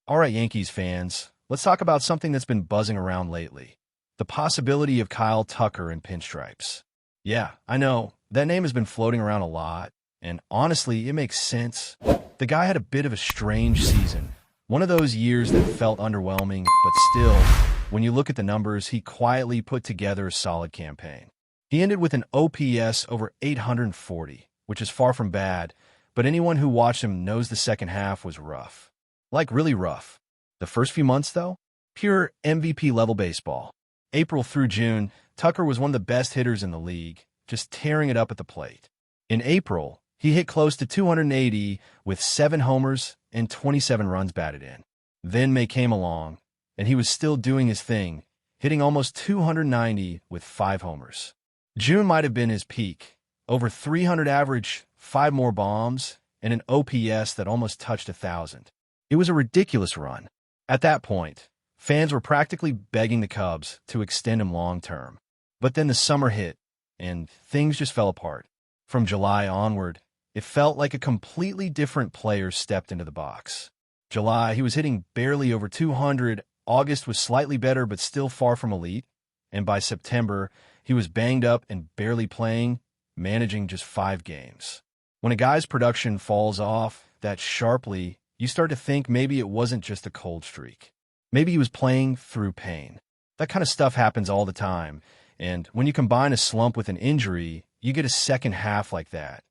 All right, Yankees fans, let's talk about something that's been buzzing around lately. The possibility of Kyle Tucker in pinstripes. Yeah, I know, that name has been floating around a lot, and honestly, it makes sense. The guy had a bit of a strange season. One of those years that felt underwhelming, but still, when you look at the numbers, he quietly put together a solid campaign. He ended with an OPS over 840, which is far from bad, but anyone who watched him knows the second half was rough. Like really rough. The first few months, though, pure MVP-level baseball. April through June, Tucker was one of the best hitters in the league, just tearing it up at the plate. In April, he hit close to 280 with 7 homers and 27 runs batted in. Then May came along, and he was still doing his thing, hitting almost 290 with 5 homers. June might have been his peak. Over 300 average, 5 more bombs, and an OPS that almost touched 1,000. It was a ridiculous run. At that point, fans were practically begging the Cubs to extend him long-term. But then the summer hit, and things just fell apart. From July onward, it felt like a completely different player stepped into the box. July, he was hitting barely over 200. August was slightly better, but still far from elite. And by September, he was banged up and barely playing, managing just 5 games. When a guy's production falls off that sharply, you start to think maybe it wasn't just a cold streak. Maybe he was playing through pain. That kind of stuff happens all the time, and when you combine a slump with an injury, you get a second half like that.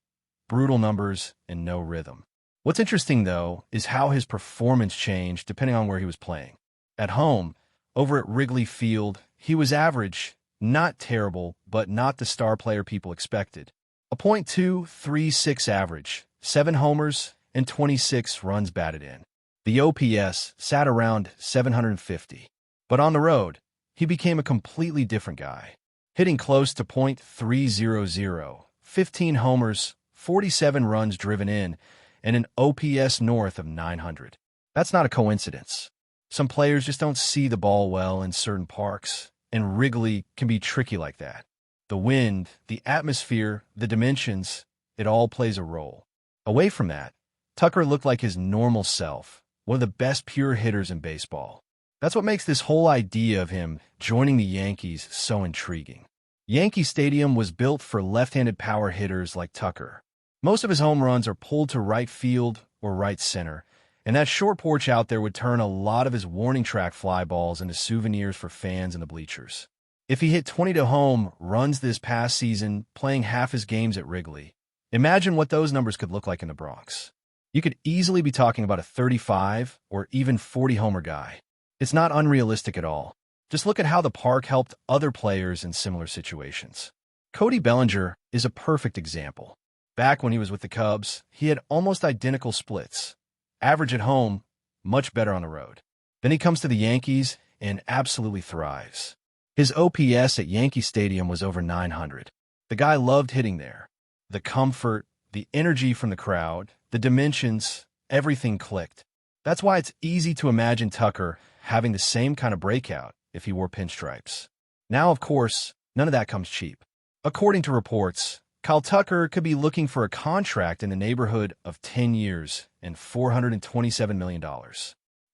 Brutal numbers and no rhythm. What's interesting, though, is how his performance changed depending on where he was playing. At home, over at Wrigley Field, he was average, not terrible, but not the star player people expected. A .236 average, 7 homers, and 26 runs batted in. The OPS sat around 750. But on the road, he became a completely different guy, hitting close to .300, 15 homers, 47 runs driven in, and an OPS north of 900. That's not a coincidence. Some players just don't see the ball well in certain parks, and Wrigley can be tricky like that. The wind, the atmosphere, the dimensions, it all plays a role. Away from that, Tucker looked like his normal self, one of the best pure hitters in baseball. That's what makes this whole idea of him joining the Yankees so intriguing. Yankee Stadium was built for left-handed power hitters like Tucker. Most of his home runs are pulled to right field or right center, and that short porch out there would turn a lot of his warning track fly balls into souvenirs for fans in the bleachers. If he hit 20 to home runs this past season, playing half his games at Wrigley, imagine what those numbers could look like in the Bronx. You could easily be talking about a 35 or even 40 homer guy. It's not unrealistic at all. Just look at how the park helped other players in similar situations. Cody Bellinger is a perfect example. Back when he was with the Cubs, he had almost identical splits. Average at home, much better on the road. Then he comes to the Yankees and absolutely thrives. His OPS at Yankee Stadium was over 900. The guy loved hitting there. The comfort, the energy from the crowd, the dimensions, everything clicked. That's why it's easy to imagine Tucker having the same kind of breakout if he wore pinstripes. Now, of course, none of that comes cheap. According to reports, Kyle Tucker could be looking for a contract in the neighborhood of 10 years and $427 million.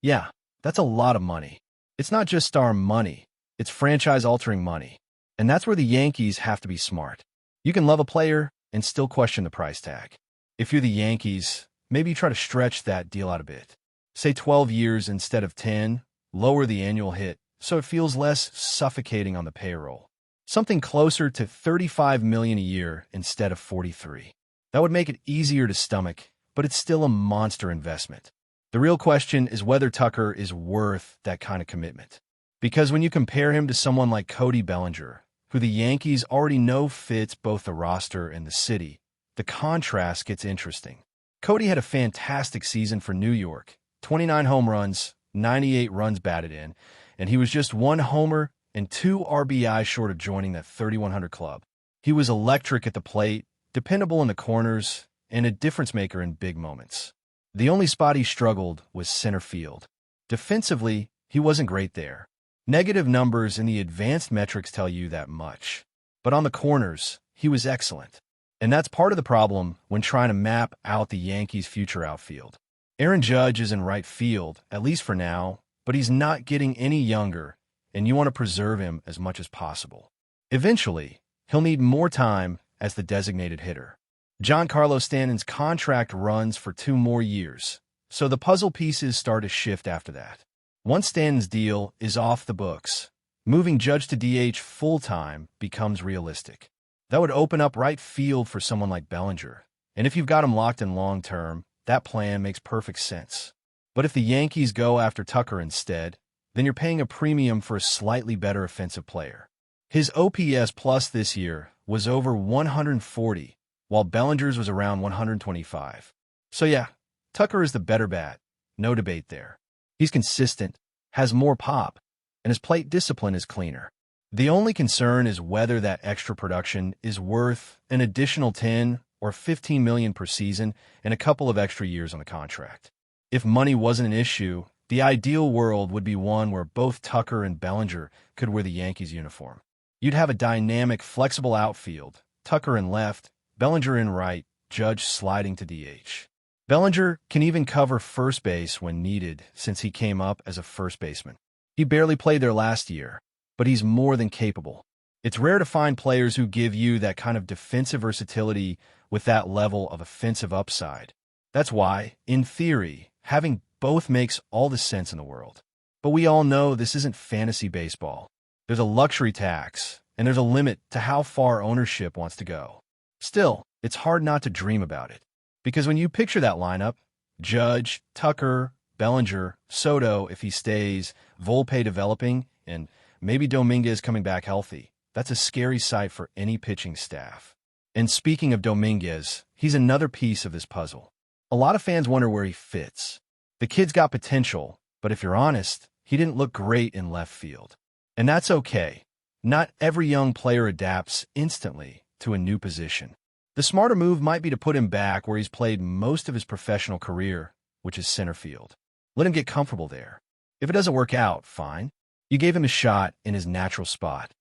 Yeah, that's a lot of money. It's not just star money, it's franchise-altering money. And that's where the Yankees have to be smart. You can love a player and still question the price tag. If you're the Yankees, maybe you try to stretch that deal out a bit. Say 12 years instead of 10, lower the annual hit so it feels less suffocating on the payroll. Something closer to $35 million a year instead of 43. That would make it easier to stomach, but it's still a monster investment. The real question is whether Tucker is worth that kind of commitment. Because when you compare him to someone like Cody Bellinger, who the Yankees already know fits both the roster and the city, the contrast gets interesting. Cody had a fantastic season for New York, 29 home runs, 98 runs batted in, and he was just 1 homer and 2 RBI short of joining that 3,100 club. He was electric at the plate, dependable in the corners, and a difference maker in big moments. The only spot he struggled was center field. Defensively, he wasn't great there. Negative numbers in the advanced metrics tell you that much. But on the corners, he was excellent. And that's part of the problem when trying to map out the Yankees' future outfield. Aaron Judge is in right field, at least for now, but he's not getting any younger, and you want to preserve him as much as possible. Eventually, he'll need more time as the designated hitter. Giancarlo Stanton's contract runs for 2 more years, so the puzzle pieces start to shift after that. Once Stanton's deal is off the books, moving Judge to DH full-time becomes realistic. That would open up right field for someone like Bellinger, and if you've got him locked in long-term, that plan makes perfect sense. But if the Yankees go after Tucker instead, then you're paying a premium for a slightly better offensive player. His OPS plus this year was over 140, while Bellinger's was around 125. So yeah, Tucker is the better bat, no debate there. He's consistent, has more pop, and his plate discipline is cleaner. The only concern is whether that extra production is worth an additional 10 or 15 million per season and a couple of extra years on the contract. If money wasn't an issue, the ideal world would be one where both Tucker and Bellinger could wear the Yankees uniform. You'd have a dynamic, flexible outfield, Tucker in left, Bellinger in right, Judge sliding to DH. Bellinger can even cover first base when needed since he came up as a first baseman. He barely played there last year, but he's more than capable. It's rare to find players who give you that kind of defensive versatility with that level of offensive upside. That's why, in theory, having both makes all the sense in the world. But we all know this isn't fantasy baseball. There's a luxury tax, and there's a limit to how far ownership wants to go. Still, it's hard not to dream about it. Because when you picture that lineup, Judge, Tucker, Bellinger, Soto if he stays, Volpe developing, and maybe Dominguez coming back healthy, that's a scary sight for any pitching staff. And speaking of Dominguez, he's another piece of this puzzle. A lot of fans wonder where he fits. The kid's got potential, but if you're honest, he didn't look great in left field. And that's okay. Not every young player adapts instantly to a new position. The smarter move might be to put him back where he's played most of his professional career, which is center field. Let him get comfortable there. If it doesn't work out, fine. You gave him a shot in his natural spot.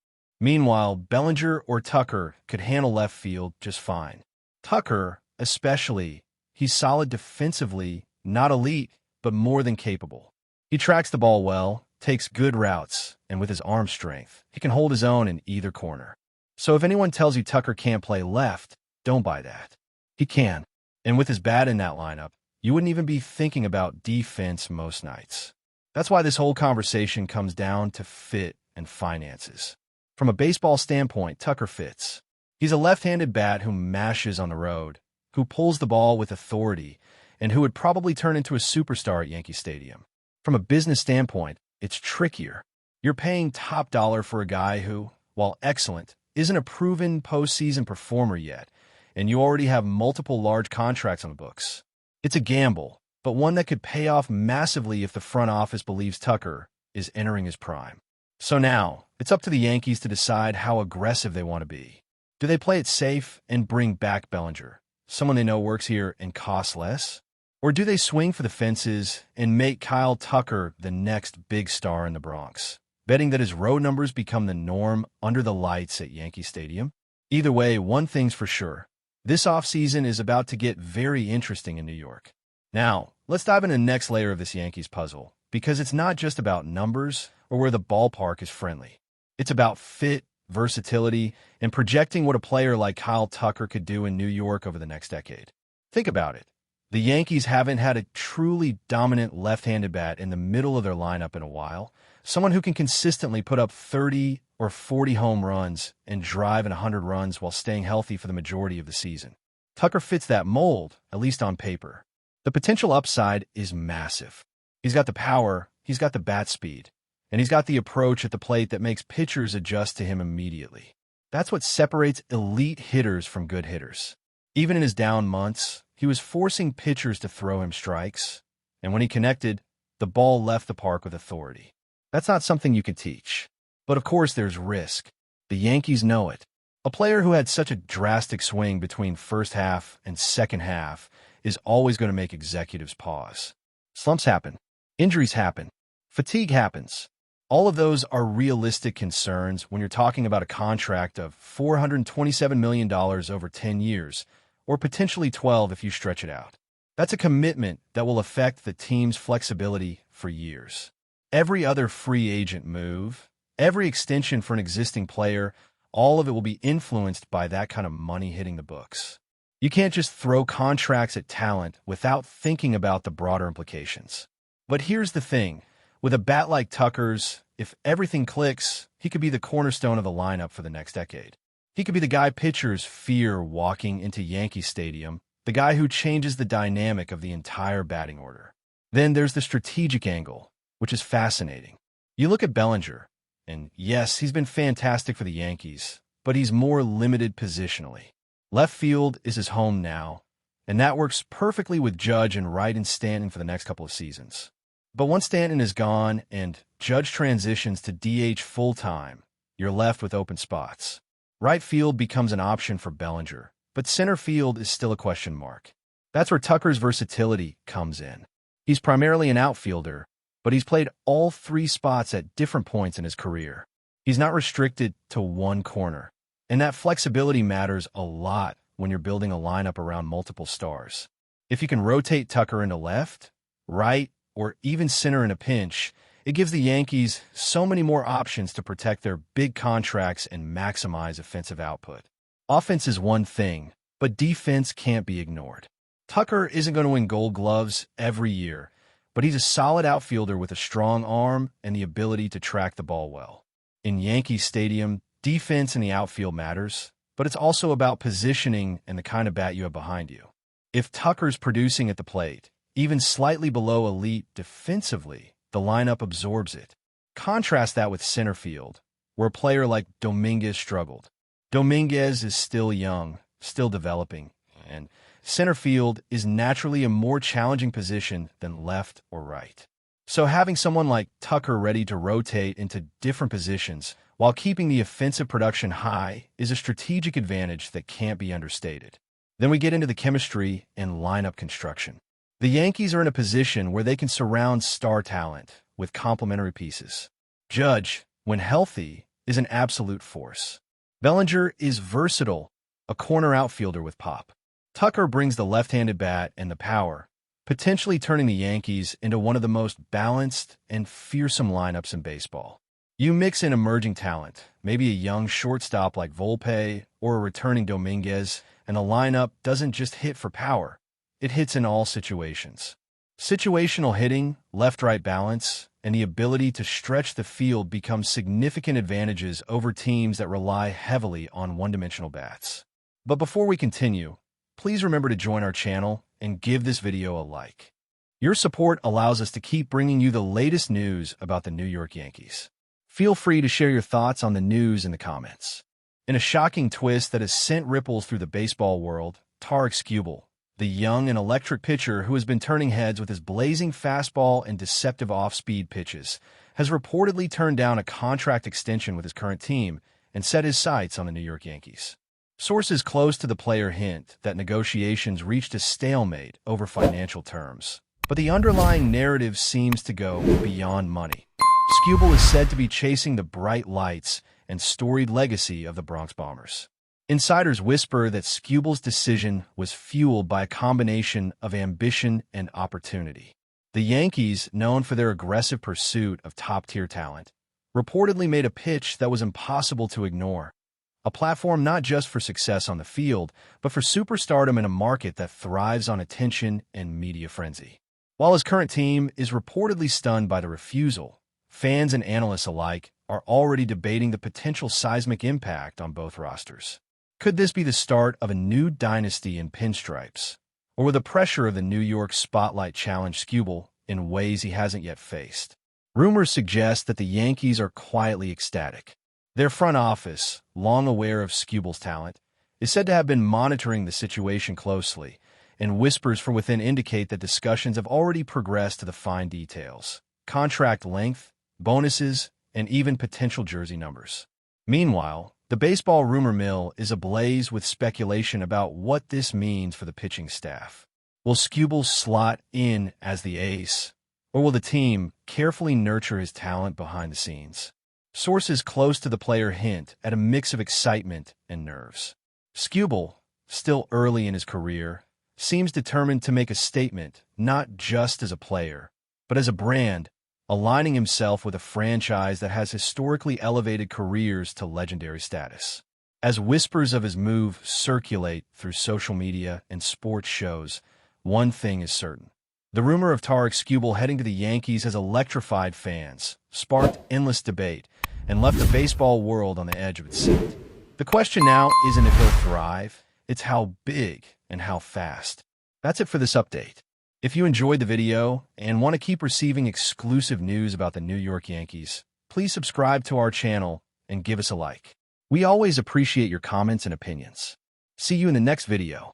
Meanwhile, Bellinger or Tucker could handle left field just fine. Tucker, especially, he's solid defensively, not elite, but more than capable. He tracks the ball well, takes good routes, and with his arm strength, he can hold his own in either corner. So if anyone tells you Tucker can't play left, don't buy that. He can. And with his bat in that lineup, you wouldn't even be thinking about defense most nights. That's why this whole conversation comes down to fit and finances. From a baseball standpoint, Tucker fits. He's a left-handed bat who mashes on the road, who pulls the ball with authority, and who would probably turn into a superstar at Yankee Stadium. From a business standpoint, it's trickier. You're paying top dollar for a guy who, while excellent, isn't a proven postseason performer yet, and you already have multiple large contracts on the books. It's a gamble, but one that could pay off massively if the front office believes Tucker is entering his prime. So now, it's up to the Yankees to decide how aggressive they want to be. Do they play it safe and bring back Bellinger, someone they know works here and costs less? Or do they swing for the fences and make Kyle Tucker the next big star in the Bronx, betting that his road numbers become the norm under the lights at Yankee Stadium? Either way, one thing's for sure. This offseason is about to get very interesting in New York. Now, let's dive into the next layer of this Yankees puzzle, because it's not just about numbers or where the ballpark is friendly. It's about fit, versatility, and projecting what a player like Kyle Tucker could do in New York over the next decade. Think about it. The Yankees haven't had a truly dominant left-handed bat in the middle of their lineup in a while, someone who can consistently put up 30 or 40 home runs and drive in 100 runs while staying healthy for the majority of the season. Tucker fits that mold, at least on paper. The potential upside is massive. He's got the power, he's got the bat speed, and he's got the approach at the plate that makes pitchers adjust to him immediately. That's what separates elite hitters from good hitters. Even in his down months, he was forcing pitchers to throw him strikes, and when he connected, the ball left the park with authority. That's not something you can teach. But of course there's risk. The Yankees know it. A player who had such a drastic swing between first half and second half is always going to make executives pause. Slumps happen. Injuries happen. Fatigue happens. All of those are realistic concerns when you're talking about a contract of $427 million over 10 years, or potentially 12 if you stretch it out. That's a commitment that will affect the team's flexibility for years. Every other free agent move, every extension for an existing player, all of it will be influenced by that kind of money hitting the books. You can't just throw contracts at talent without thinking about the broader implications. But here's the thing. With a bat like Tucker's, if everything clicks, he could be the cornerstone of the lineup for the next decade. He could be the guy pitchers fear walking into Yankee Stadium, the guy who changes the dynamic of the entire batting order. Then there's the strategic angle, which is fascinating. You look at Bellinger, and yes, he's been fantastic for the Yankees, but he's more limited positionally. Left field is his home now, and that works perfectly with Judge and right in Stanton for the next couple of seasons. But once Stanton is gone and Judge transitions to DH full-time, you're left with open spots. Right field becomes an option for Bellinger, but center field is still a question mark. That's where Tucker's versatility comes in. He's primarily an outfielder, but he's played all three spots at different points in his career. He's not restricted to one corner, and that flexibility matters a lot when you're building a lineup around multiple stars. If you can rotate Tucker into left, right, or even center in a pinch, it gives the Yankees so many more options to protect their big contracts and maximize offensive output. Offense is one thing, but defense can't be ignored. Tucker isn't going to win Gold Gloves every year, but he's a solid outfielder with a strong arm and the ability to track the ball well. In Yankee Stadium, defense in the outfield matters, but it's also about positioning and the kind of bat you have behind you. If Tucker's producing at the plate, even slightly below elite defensively, the lineup absorbs it. Contrast that with center field, where a player like Dominguez struggled. Dominguez is still young, still developing, and center field is naturally a more challenging position than left or right. So having someone like Tucker ready to rotate into different positions while keeping the offensive production high is a strategic advantage that can't be understated. Then we get into the chemistry and lineup construction. The Yankees are in a position where they can surround star talent with complementary pieces. Judge, when healthy, is an absolute force. Bellinger is versatile, a corner outfielder with pop. Tucker brings the left-handed bat and the power, potentially turning the Yankees into one of the most balanced and fearsome lineups in baseball. You mix in emerging talent, maybe a young shortstop like Volpe or a returning Dominguez, and the lineup doesn't just hit for power. It hits in all situations. Situational hitting, left-right balance, and the ability to stretch the field become significant advantages over teams that rely heavily on one-dimensional bats. But before we continue, please remember to join our channel and give this video a like. Your support allows us to keep bringing you the latest news about the New York Yankees. Feel free to share your thoughts on the news in the comments. In a shocking twist that has sent ripples through the baseball world, Tarik Skubal, the young and electric pitcher who has been turning heads with his blazing fastball and deceptive off-speed pitches, has reportedly turned down a contract extension with his current team and set his sights on the New York Yankees. Sources close to the player hint that negotiations reached a stalemate over financial terms, but the underlying narrative seems to go beyond money. Skubal is said to be chasing the bright lights and storied legacy of the Bronx Bombers. Insiders whisper that Skubal's decision was fueled by a combination of ambition and opportunity. The Yankees, known for their aggressive pursuit of top-tier talent, reportedly made a pitch that was impossible to ignore. A platform not just for success on the field, but for superstardom in a market that thrives on attention and media frenzy. While his current team is reportedly stunned by the refusal, fans and analysts alike are already debating the potential seismic impact on both rosters. Could this be the start of a new dynasty in pinstripes, or will the pressure of the New York spotlight challenge Skubal in ways he hasn't yet faced? Rumors suggest that the Yankees are quietly ecstatic. Their front office, long aware of Skubal's talent, is said to have been monitoring the situation closely, and whispers from within indicate that discussions have already progressed to the fine details: contract length, bonuses, and even potential jersey numbers. Meanwhile, the baseball rumor mill is ablaze with speculation about what this means for the pitching staff. Will Skubal slot in as the ace, or will the team carefully nurture his talent behind the scenes? Sources close to the player hint at a mix of excitement and nerves. Skubal, still early in his career, seems determined to make a statement, not just as a player, but as a brand, aligning himself with a franchise that has historically elevated careers to legendary status. As whispers of his move circulate through social media and sports shows, one thing is certain. The rumor of Tarik Skubal heading to the Yankees has electrified fans, sparked endless debate, and left the baseball world on the edge of its seat. The question now isn't if he'll thrive, it's how big and how fast. That's it for this update. If you enjoyed the video and want to keep receiving exclusive news about the New York Yankees, please subscribe to our channel and give us a like. We always appreciate your comments and opinions. See you in the next video.